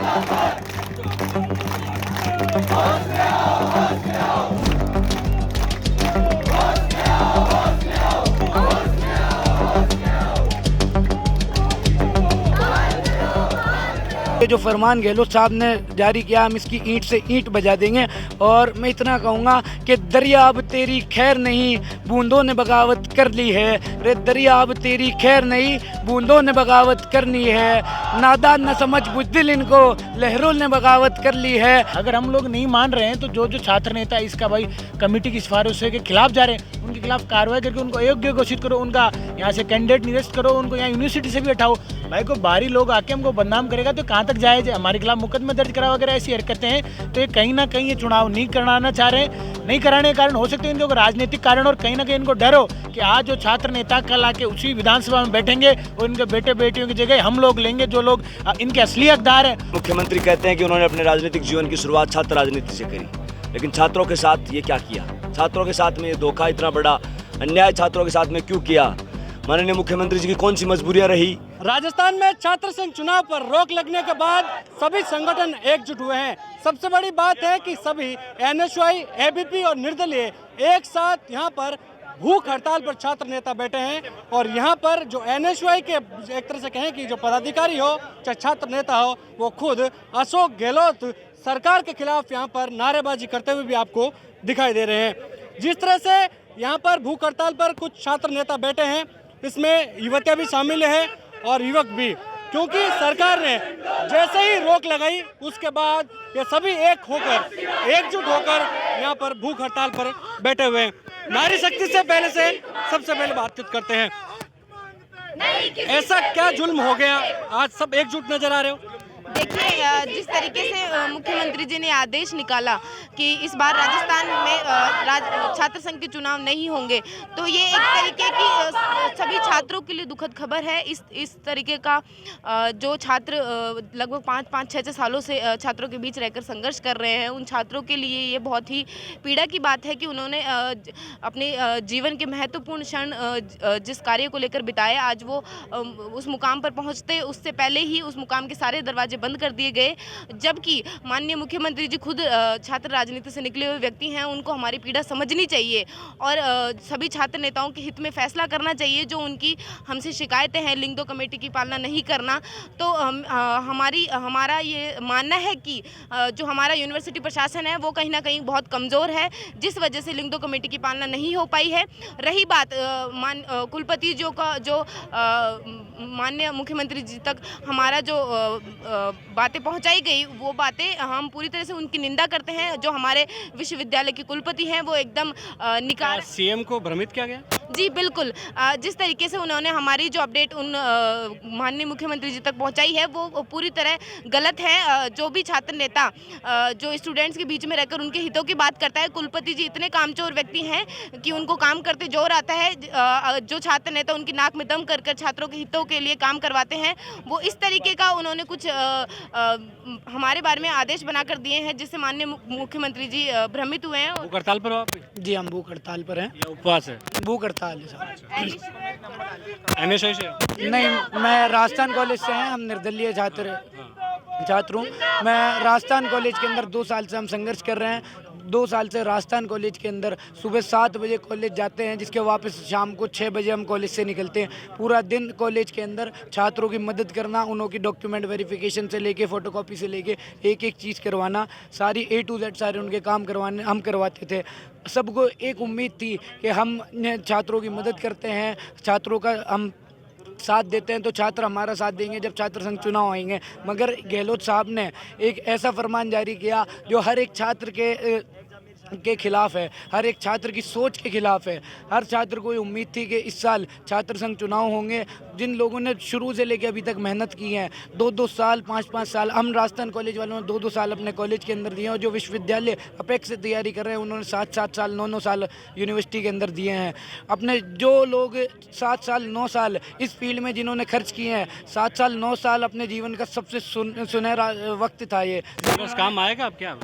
ये जो फरमान गहलोत साहब ने जारी किया, हम इसकी ईंट से ईंट बजा देंगे। और मैं इतना कहूँगा कि दरिया अब तेरी खैर नहीं, बूंदों ने बगावत कर ली है। रे दरिया अब तेरी खैर नहीं, बूंदों ने बगावत करनी है। नादान न समझ बुज़दिल इनको, लहरों ने बगावत कर ली है। अगर हम लोग नहीं मान रहे हैं तो जो जो छात्र नेता इसका भाई कमेटी की सिफारिशों के खिलाफ जा रहे हैं, उनके खिलाफ कार्रवाई करके उनको अयोग्य घोषित करो, उनका यहाँ से कैंडिडेट निरस्त करो, उनको यहाँ यूनिवर्सिटी से भी हटाओ। भाई को बाहरी लोग आके हमको बदनाम करेगा तो कहाँ तक जाए? हमारे खिलाफ मुकदमा दर्ज करा वगैरह ऐसी हरकतें हैं, तो ये कहीं ना कहीं ये चुनाव नहीं कराना चाह रहे हैं। नहीं कराने के कारण हो सकते हैं इनको राजनीतिक कारण, और कहीं ना कहीं इनको डर हो कि आज जो छात्र नेता कल आके उसी विधानसभा में बैठेंगे और इनके बेटे बेटियों की जगह हम लोग लेंगे, जो लोग इनके असली हकदार हैं। मुख्यमंत्री कहते हैं कि उन्होंने अपने राजनीतिक जीवन की शुरुआत छात्र राजनीति से करी, लेकिन छात्रों के साथ ये क्या किया? छात्रों के साथ में ये धोखा, इतना बड़ा अन्याय छात्रों के साथ में क्यों किया? माननीय मुख्यमंत्री जी की कौन सी मजबूरियां रही? राजस्थान में छात्र संघ चुनाव पर रोक लगने के बाद सभी संगठन एकजुट हुए हैं। सबसे बड़ी बात है कि सभी एनएसयूआई, एबीपी और निर्दलीय एक साथ यहाँ पर भूख हड़ताल पर छात्र नेता बैठे हैं। और यहाँ पर जो एनएसयूआई के एक तरह से कहें कि जो पदाधिकारी हो चाहे छात्र नेता हो, वो खुद अशोक गहलोत सरकार के खिलाफ यहाँ पर नारेबाजी करते हुए भी आपको दिखाई दे रहे हैं। जिस तरह से यहाँ पर भूख हड़ताल पर कुछ छात्र नेता बैठे हैं, इसमें युवतियाँ भी शामिल हैं और युवक भी, क्योंकि सरकार ने जैसे ही रोक लगाई उसके बाद ये सभी एकजुट होकर यहाँ पर भूख हड़ताल पर बैठे हुए हैं। नारी शक्ति से सबसे पहले बातचीत करते हैं। ऐसा क्या जुल्म हो गया, आज सब एकजुट नजर आ रहे हो? देखिए, जिस तरीके से मुख्यमंत्री जी ने आदेश निकाला कि इस बार राजस्थान में छात्र संघ के चुनाव नहीं होंगे, तो ये एक तरीके की सभी छात्रों के लिए दुखद खबर है। इस तरीके का जो छात्र लगभग 5-6 सालों से छात्रों के बीच रहकर संघर्ष कर रहे हैं, उन छात्रों के लिए ये बहुत ही पीड़ा की बात है कि उन्होंने अपने जीवन के महत्वपूर्ण क्षण जिस कार्य को लेकर बिताए, आज वो उस मुकाम पर पहुँचते उससे पहले ही उस मुकाम के सारे दरवाजे बंद कर दिए गए। जबकि माननीय मुख्यमंत्री जी खुद छात्र राजनीति से निकले हुए व्यक्ति हैं, उनको हमारी पीड़ा समझनी चाहिए और सभी छात्र नेताओं के हित में फैसला करना चाहिए। जो उनकी हमसे शिकायतें हैं लिंग दो कमेटी की पालना नहीं करना, तो हमारा ये मानना है कि जो हमारा यूनिवर्सिटी प्रशासन है वो कहीं ना कहीं बहुत कमज़ोर है, जिस वजह से लिंग दो कमेटी की पालना नहीं हो पाई है। रही बात कुलपति जो का जो माननीय मुख्यमंत्री जी तक हमारा जो बातें पहुंचाई गई, वो बातें हम पूरी तरह से उनकी निंदा करते हैं। जो हमारे विश्वविद्यालय के कुलपति हैं वो एकदम निकाल सीएम को भ्रमित किया गया? जी बिल्कुल, जिस तरीके से उन्होंने हमारी जो अपडेट उन माननीय मुख्यमंत्री जी तक पहुंचाई है वो पूरी तरह गलत है। जो भी छात्र नेता जो स्टूडेंट्स के बीच में रहकर उनके हितों की बात करता है, कुलपति जी इतने कामचोर व्यक्ति हैं कि उनको काम करते जोर आता है। जो छात्र नेता उनकी नाक में दम कर छात्रों के हितों के लिए काम करवाते हैं, वो इस तरीके का उन्होंने कुछ हमारे बारे में आदेश बनाकर दिए हैं, जिससे माननीय मुख्यमंत्री जी भ्रमित हुए हैं। भूख हड़ताल पर हो आप? जी, हम भूख हड़ताल पर हैं। या उपवास है? भूख हड़ताल है सर। एनएसयूआई से? नहीं, मैं राजस्थान कॉलेज से हैं, हम निर्दलीय छात्र हूँ। मैं राजस्थान कॉलेज के अंदर 2 साल से हम संघर्ष कर रहे हैं। 2 साल से राजस्थान कॉलेज के अंदर सुबह 7 बजे कॉलेज जाते हैं, जिसके वापस शाम को 6 बजे हम कॉलेज से निकलते हैं। पूरा दिन कॉलेज के अंदर छात्रों की मदद करना, उन्हों की डॉक्यूमेंट वेरिफिकेशन से लेके फ़ोटोकॉपी से लेके एक चीज़ करवाना, सारी A to Z सारे उनके काम करवाने हम करवाते थे। सबको एक उम्मीद थी कि हम छात्रों की मदद करते हैं, छात्रों का हम साथ देते हैं तो छात्र हमारा साथ देंगे जब छात्र संघ चुनाव आएंगे। मगर गहलोत साहब ने एक ऐसा फरमान जारी किया जो हर एक छात्र के खिलाफ है, हर एक छात्र की सोच के खिलाफ है। हर छात्र को ये उम्मीद थी कि इस साल छात्र संघ चुनाव होंगे। जिन लोगों ने शुरू से लेकर अभी तक मेहनत की है, 2-2 साल 5-5 साल, हम राजस्थान कॉलेज वालों ने 2-2 साल अपने कॉलेज के अंदर दिए हैं, और जो विश्वविद्यालय अपेक्स से तैयारी कर रहे हैं उन्होंने 7-7 साल 9-9 साल यूनिवर्सिटी के अंदर दिए हैं। अपने जो लोग 7 साल 9 साल इस फील्ड में जिन्होंने खर्च किए हैं, 7 साल 9 साल अपने जीवन का सबसे सुनहरा वक्त था। ये बस काम आएगा अब क्या?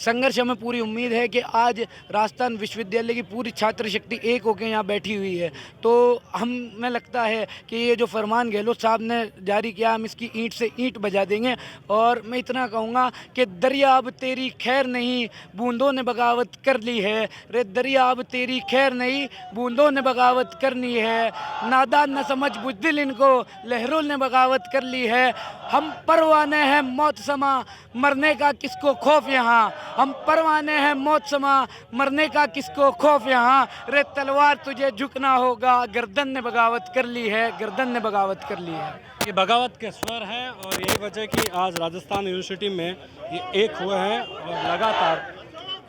संघर्ष हमें पूरी उम्मीद है कि आज राजस्थान विश्वविद्यालय की पूरी छात्र शक्ति एक होकर यहाँ बैठी हुई है। तो हमें लगता है कि ये जो फरमान गहलोत साहब ने जारी किया, हम इसकी ईंट से ईंट बजा देंगे। और मैं इतना कहूँगा कि दरिया अब तेरी खैर नहीं, बूंदों ने बगावत कर ली है। रे दरिया अब तेरी खैर नहीं, बूंदों ने बगावत करनी है। नादान न समझ बुज़दिल इनको, लहरों ने बगावत कर ली है। हम परवाने हैं मौत समा, मरने का किसको खौफ यहाँ। हम परवाने हैं मौत समा, मरने का किसको खौफ यहाँ। रे तलवार तुझे झुकना होगा, गर्दन ने बगावत कर ली है, गर्दन ने बगावत कर ली है। ये बगावत के स्वर हैं और यही वजह कि आज राजस्थान यूनिवर्सिटी में ये एक हुए हैं और लगातार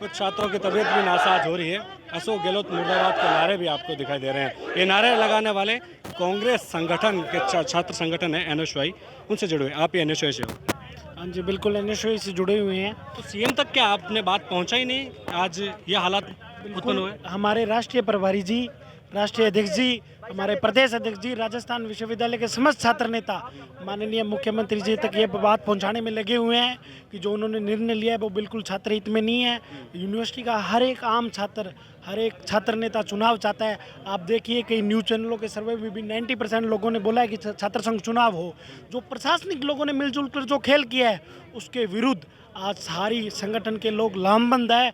कुछ छात्रों की तबीयत भी नासाज हो रही है। अशोक गहलोत मुर्दाबाद के नारे भी आपको दिखाई दे रहे हैं। ये नारे लगाने वाले कांग्रेस संगठन के छात्र संगठन है NSY, उनसे जुड़े हुए। आप ये NSY से हो? हाँ जी, बिल्कुल NSY से जुड़े हुए हैं। तो सीएम तक क्या आपने बात पहुंचा ही नहीं, आज ये हालात उत्पन्न हुए? हमारे राष्ट्रीय प्रभारी जी, राष्ट्रीय अध्यक्ष जी, हमारे प्रदेश अध्यक्ष जी, राजस्थान विश्वविद्यालय के समस्त छात्र नेता माननीय मुख्यमंत्री जी तक ये बात पहुंचाने में लगे हुए हैं कि जो उन्होंने निर्णय लिया है वो बिल्कुल छात्र हित में नहीं है। यूनिवर्सिटी का हर एक आम छात्र, हर एक छात्र नेता चुनाव चाहता है। आप देखिए कई न्यूज़ चैनलों के सर्वे में भी 90% लोगों ने बोला है कि छात्र संघ चुनाव हो। जो प्रशासनिक लोगों ने मिलजुल कर जो खेल किया है उसके विरुद्ध आज सारी संगठन के लोग लामबंद है।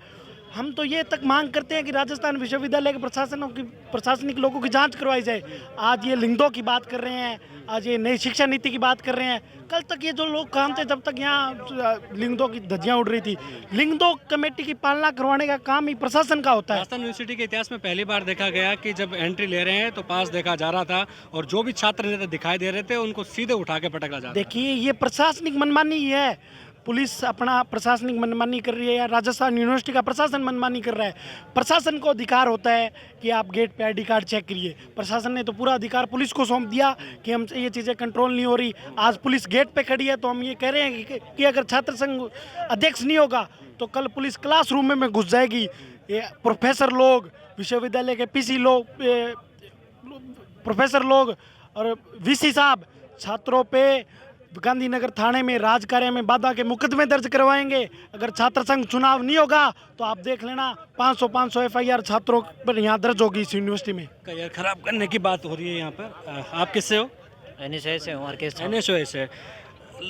हम तो ये तक मांग करते हैं कि राजस्थान विश्वविद्यालय के प्रशासनिक लोगों की जांच करवाई जाए। आज ये लिंगदो की बात कर रहे हैं, आज ये नई शिक्षा नीति की बात कर रहे हैं। कल तक ये जो लोग काम थे जब तक यहाँ लिंगदो की धज्जियाँ उड़ रही थी। लिंगदो कमेटी की पालना करवाने का काम ही प्रशासन का होता है। राजस्थान यूनिवर्सिटी के इतिहास में पहली बार देखा गया कि जब एंट्री ले रहे हैं तो पास देखा जा रहा था और जो भी छात्र नेता दिखाई दे रहे थे उनको सीधे उठा के पटका जा रहा था। देखिए ये प्रशासनिक मनमानी है। पुलिस अपना प्रशासनिक मनमानी कर रही है या राजस्थान यूनिवर्सिटी का प्रशासन मनमानी कर रहा है। प्रशासन को अधिकार होता है कि आप गेट पे ID कार्ड चेक करिए। प्रशासन ने तो पूरा अधिकार पुलिस को सौंप दिया कि हम ये चीज़ें कंट्रोल नहीं हो रही। आज पुलिस गेट पे खड़ी है तो हम ये कह रहे हैं कि अगर छात्र संघ अध्यक्ष नहीं होगा तो कल पुलिस क्लासरूम में घुस जाएगी। ये प्रोफेसर लोग, विश्वविद्यालय के PC लोग, प्रोफेसर लोग और VC साहब छात्रों पे गांधीनगर थाने में राजकार्य में बाधा के मुकदमे दर्ज करवाएंगे। अगर छात्र संघ चुनाव नहीं होगा तो आप देख लेना 500 FIR छात्रों पर यहाँ दर्ज होगी इस यूनिवर्सिटी में। करियर खराब करने की बात हो रही है यहाँ पर। आप किससे हो? NSY से हूँ। NSY से।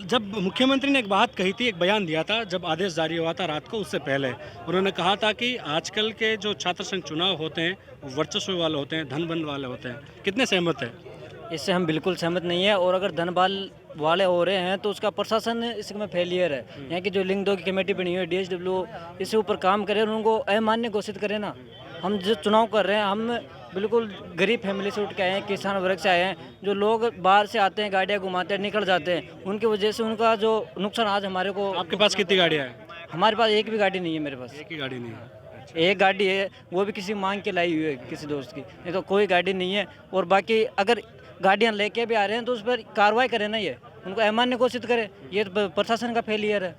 जब मुख्यमंत्री ने एक बात कही थी, एक बयान दिया था जब आदेश जारी हुआ था रात को, उससे पहले उन्होंने कहा था कि आजकल के जो छात्र संघ चुनाव होते हैं वो वर्चस्व वाले होते हैं, धनबल वाले होते हैं। कितने सहमत हैं? इससे हम बिल्कुल सहमत नहीं है। और अगर धनबाल वाले हो रहे हैं तो उसका प्रशासन इसमें फेलियर है। यहाँ की जो लिंगदो की कमेटी बनी हुई है DSW, इससे ऊपर काम करें और उनको अमान्य घोषित करें ना। हम जो चुनाव कर रहे हैं, हम बिल्कुल गरीब फैमिली से उठ के आए हैं, किसान वर्ग से आए हैं। जो लोग बाहर से आते हैं, गाड़ियाँ घुमाते हैं, निकल जाते हैं, उनकी वजह से उनका जो नुकसान आज हमारे को। आपके पास कितनी गाड़ियाँ हैं? हमारे पास एक भी गाड़ी नहीं है। मेरे पास एक ही गाड़ी नहीं है। एक गाड़ी है, वो भी किसी मांग के लाई हुई है, किसी दोस्त की, नहीं तो कोई गाड़ी नहीं है। और बाकी अगर गाड़ियाँ लेके भी आ रहे हैं तो उस पर कार्रवाई करें ना, ये उनको अमान्य घोषित करें। ये तो प्रशासन का फेलियर है,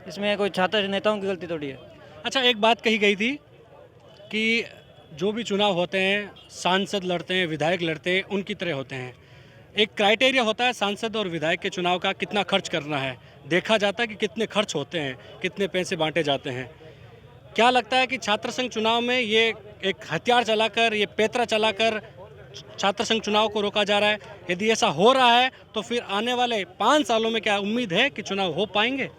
इसमें कोई छात्र नेताओं की गलती थोड़ी है। अच्छा, एक बात कही गई थी कि जो भी चुनाव होते हैं, सांसद लड़ते हैं, विधायक लड़ते हैं, उनकी तरह होते हैं। एक क्राइटेरिया होता है सांसद और विधायक के चुनाव का, कितना खर्च करना है। देखा जाता है कि कितने खर्च होते हैं, कितने पैसे बांटे जाते हैं। क्या लगता है कि छात्र संघ चुनाव में ये एक हथियार चलाकर, ये पैतरा चलाकर छात्र संघ चुनाव को रोका जा रहा है? यदि ऐसा हो रहा है तो फिर आने वाले 5 सालों में क्या उम्मीद है कि चुनाव हो पाएंगे?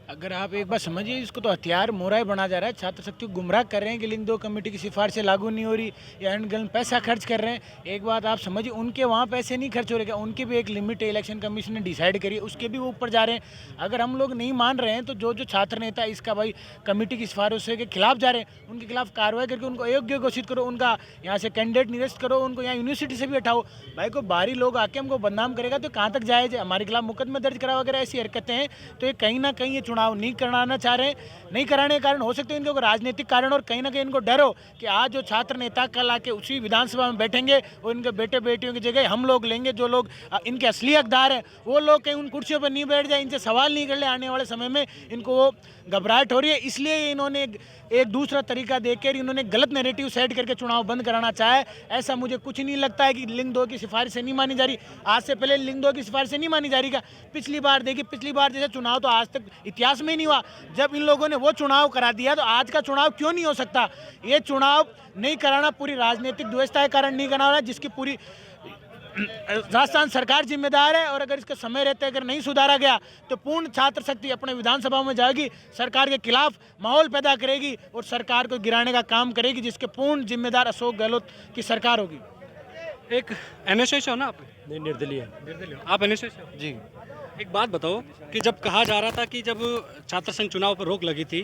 अगर आप एक बार समझिए, इसको तो हथियार मोहरा बना जा रहा है। छात्र शक्ति को गुमराह कर रहे हैं कि लिंगदो कमेटी की सिफारिशें लागू नहीं हो रही या अनगन पैसा खर्च कर रहे हैं। एक बात आप समझिए, उनके वहाँ पैसे नहीं खर्च हो रहे, उनकी भी एक लिमिट है, इलेक्शन कमीशन ने डिसाइड करी, उसके भी ऊपर जा रहे हैं। अगर हम लोग नहीं मान रहे हैं तो जो जो छात्र नेता इसका भाई कमेटी की सिफारिशों के खिलाफ जा रहे हैं, उनके खिलाफ कार्रवाई करके उनको अयोग्य घोषित करो, उनका यहाँ से कैंडिडेट निरस्त करो, उनको यहाँ यूनिवर्सिटी से भी हटाओ। भाई को बाहरी लोग आके हमको बदनाम करेगा तो कहाँ तक जायज़ है? हमारे खिलाफ मुकदमे दर्ज करा वगैरह ऐसी हरकतें हैं तो ये कहीं ना कहीं ये चुनाव नहीं कराना चाह रहे हैं। नहीं कराने के कारण हो सकते हैं इनके राजनीतिक कारण, और कहीं ना कहीं इनको डर हो कि आज जो छात्र नेता कल आके उसी विधानसभा में बैठेंगे और इनके बेटे बेटियों की जगह हम लोग लेंगे। जो लोग इनके असली हकदार हैं वो लोग कहीं उन कुर्सियों पर नहीं बैठ जाए, इनसे सवाल नहीं कर ले आने वाले समय में। इनको वो घबराहट हो रही है, इसलिए इन्होंने एक दूसरा तरीका देकर इन्होंने गलत नैरेटिव सेट करके चुनाव बंद कराना चाहे। ऐसा मुझे कुछ नहीं लगता है कि लिंगदो की सिफारिशें नहीं मानी जा रही। आज से पहले लिंगदो की सिफारिशें नहीं मानी जा रही। का पिछली बार देखिए, पिछली बार जैसे चुनाव तो आज तक इतिहास इतिहास में ही नहीं हुआ। जब इन लोगों ने वो चुनाव करा दिया तो आज का चुनाव क्यों नहीं हो सकता? ये चुनाव नहीं कराना पूरी राजनीतिक दुविधा के कारण नहीं कराना, जिसकी पूरी राजस्थान सरकार जिम्मेदार है। और अगर इसके समय रहते अगर नहीं सुधारा गया तो पूर्ण छात्र शक्ति अपने विधानसभा में जाएगी, सरकार के खिलाफ माहौल पैदा करेगी और सरकार को गिराने का काम करेगी, जिसके पूर्ण जिम्मेदार अशोक गहलोत की सरकार होगी। एक एनएसआई से हो ना आप? नहीं, निर्दलीय। निर्दलीय हो। आप एनएसआई से हो? जी। एक बात बताओ कि जब कहा जा रहा था कि जब छात्र संघ चुनाव पर रोक लगी थी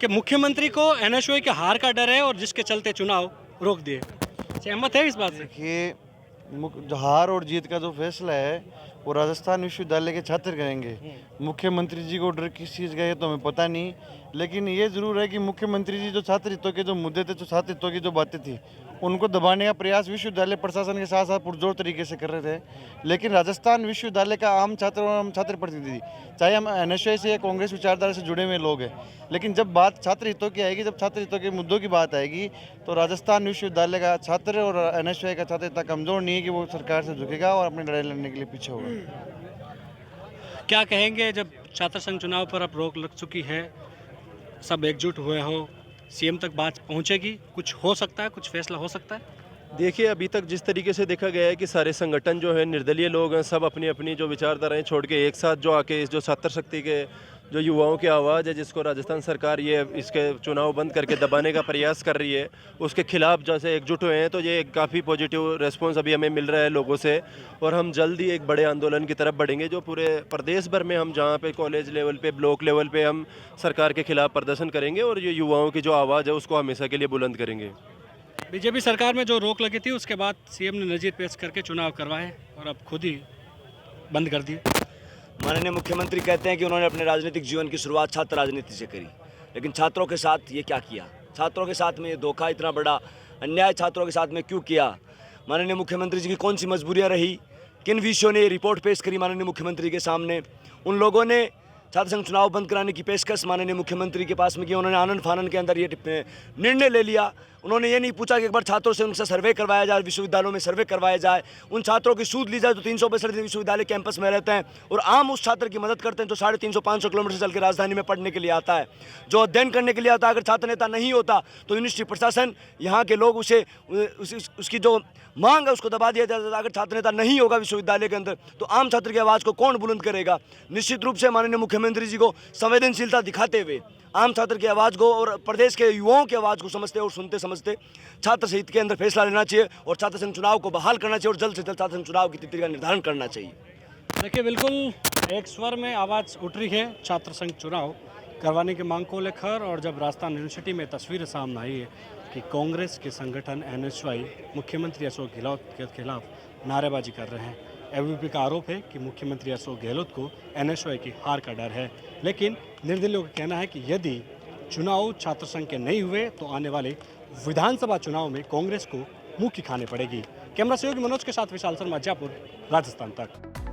कि मुख्यमंत्री को एनएसयूआई के हार का डर है और जिसके चलते चुनाव रोक दिए, सहमत है इस बात से? देखिए, जो हार और जीत का जो फैसला है वो राजस्थान विश्वविद्यालय के छात्र करेंगे। मुख्यमंत्री जी को डर किस चीज़ का है तो हमें पता नहीं, लेकिन ये ज़रूर है कि मुख्यमंत्री जी जो छात्र हितों के जो मुद्दे थे, जो छात्र हितों की जो बातें थी, उनको दबाने का प्रयास विश्वविद्यालय प्रशासन के साथ साथ पुरजोर तरीके से कर रहे थे। लेकिन राजस्थान विश्वविद्यालय का आम छात्र और आम छात्र प्रतिनिधि, चाहे हम एनएसयूआई से या कांग्रेस विचारधारा से जुड़े हुए लोग हैं, लेकिन जब बात छात्र हितों की आएगी, जब छात्र हितों के मुद्दों की बात आएगी, तो राजस्थान विश्वविद्यालय का छात्र और एनएसयूआई का छात्र इतना कमज़ोर नहीं है कि वो सरकार से झुकेगा और अपनी लड़ाई लड़ने के लिए पीछे होगा। क्या कहेंगे जब छात्र संघ चुनाव पर अब रोक लग चुकी है, सब एकजुट हुए हो, सीएम तक बात पहुंचेगी, कुछ हो सकता है, कुछ फैसला हो सकता है? देखिए, अभी तक जिस तरीके से देखा गया है कि सारे संगठन जो है, निर्दलीय लोग हैं, सब अपनी अपनी जो विचारधाराएं छोड़ के एक साथ जो आके इस जो छात्र शक्ति के जो युवाओं की आवाज़ है, जिसको राजस्थान सरकार ये इसके चुनाव बंद करके दबाने का प्रयास कर रही है, उसके खिलाफ जैसे एकजुट हुए हैं, तो ये काफ़ी पॉजिटिव रिस्पॉन्स अभी हमें मिल रहा है लोगों से। और हम जल्द ही एक बड़े आंदोलन की तरफ बढ़ेंगे, जो पूरे प्रदेश भर में हम जहाँ पे कॉलेज लेवल पे, ब्लॉक लेवल पे हम सरकार के खिलाफ प्रदर्शन करेंगे और ये युवाओं की जो आवाज़ है उसको हमेशा के लिए बुलंद करेंगे। बीजेपी सरकार में जो रोक लगी थी उसके बाद सीएम ने नज़ीर पेश करके चुनाव करवाए और अब खुद ही बंद कर दिए। माननीय मुख्यमंत्री कहते हैं कि उन्होंने अपने राजनीतिक जीवन की शुरुआत छात्र राजनीति से करी, लेकिन छात्रों के साथ ये क्या किया? छात्रों के साथ में ये धोखा, इतना बड़ा अन्याय छात्रों के साथ में क्यों किया? माननीय मुख्यमंत्री जी की कौन सी मजबूरियां रही? किन विषयों ने ये रिपोर्ट पेश करी माननीय मुख्यमंत्री के सामने? उन लोगों ने छात्र संघ चुनाव बंद कराने की पेशकश माननीय मुख्यमंत्री के पास में की, उन्होंने आनंद फानन के अंदर ये निर्णय ले लिया। उन्होंने ये नहीं पूछा कि एक बार छात्रों से उनसे सर्वे करवाया जाए, विश्वविद्यालयों में सर्वे करवाया जाए, उन छात्रों की सूद ली जाए जो 365 दिन विश्वविद्यालय कैंपस में रहते हैं और आम उस छात्र की मदद करते हैं जो 350-500 किलोमीटर से चल के राजधानी में पढ़ने के लिए आता है, जो अध्ययन करने के लिए आता है। अगर छात्र नेता नहीं होता तो यूनिवर्सिटी प्रशासन, यहाँ के लोग उसकी जो मांग है उसको दबा दिया जाता है। अगर छात्र नेता नहीं होगा विश्वविद्यालय के अंदर तो आम छात्र की आवाज़ को कौन बुलंद करेगा? निश्चित रूप से माननीय मुख्यमंत्री जी को संवेदनशीलता दिखाते हुए आम छात्र की आवाज़ को और प्रदेश के युवाओं की आवाज़ को समझते और सुनते समझते छात्र हित के अंदर फैसला लेना चाहिए और छात्र संघ चुनाव को बहाल करना चाहिए और जल्द से जल्द छात्र संघ चुनाव की तिथि का निर्धारण करना चाहिए। देखिए, बिल्कुल एक स्वर में आवाज़ उठ रही है छात्र संघ चुनाव करवाने की मांग को लेकर। और जब राजस्थान यूनिवर्सिटी में तस्वीर सामने आई है कि कांग्रेस के संगठन एनएसयूआई मुख्यमंत्री अशोक गहलोत के खिलाफ नारेबाजी कर रहे हैं। एबीवीपी का आरोप है कि मुख्यमंत्री अशोक गहलोत को एनएसयूआई की हार का डर है, लेकिन निर्दलीयों का कहना है कि यदि चुनाव छात्र संघ के नहीं हुए तो आने वाले विधानसभा चुनाव में कांग्रेस को मुँह की खाने पड़ेगी। कैमरा सहयोगी मनोज के साथ विशाल शर्मा, जयपुर, राजस्थान तक।